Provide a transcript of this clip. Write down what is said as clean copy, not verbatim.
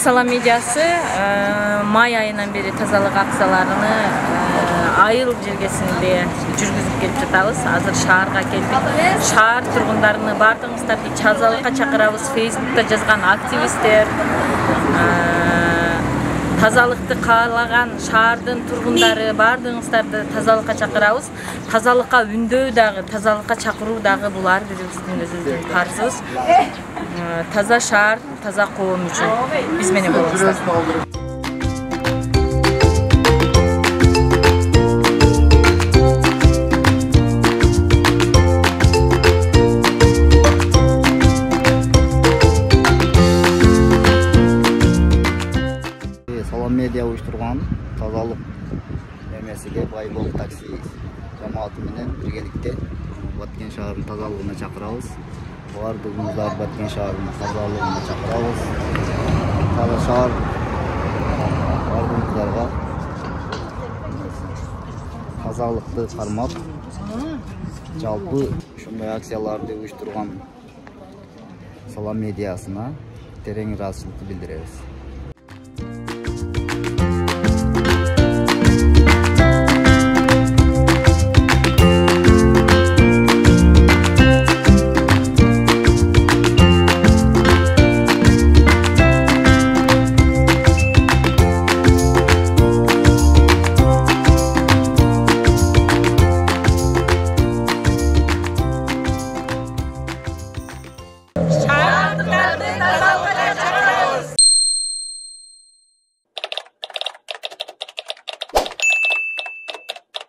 Сала медиасы май айынан бери тазалык акцияларыны айыл жергесинде жүргүзүп келип жатабыз. Азыр шаарга келдик. Шаар тургундарыны бардыгыңыздарды тазалыкка чакырабыз. Facebook'та жазган активисттер, тазалыкты каалаган шаардын тургундары бардыгыңыздарды тазалыкка чакырабыз. Тазалыкка үндөй дагы, тазалыкка чакыруу дагы бул ар бирибиздин өзүбүздүн парызыбыз. Таза шаар, таза коом үчүн биз менен болуңуздар. Сала медиа уюштурган тазалык эмесиге Байбол такси жамааты менен биргеликте Баткен шаарынын тазалыгына чакырабыз. Бардыгыңыздар Баткен шаарынын тазалыгына чакырабыз. Таза шаар бардыгыңыздарга тазалыкты кармап, жалпы ушундай акцияларды уюштурган Сала медиасына терең ыраазычылыкты билдиребиз.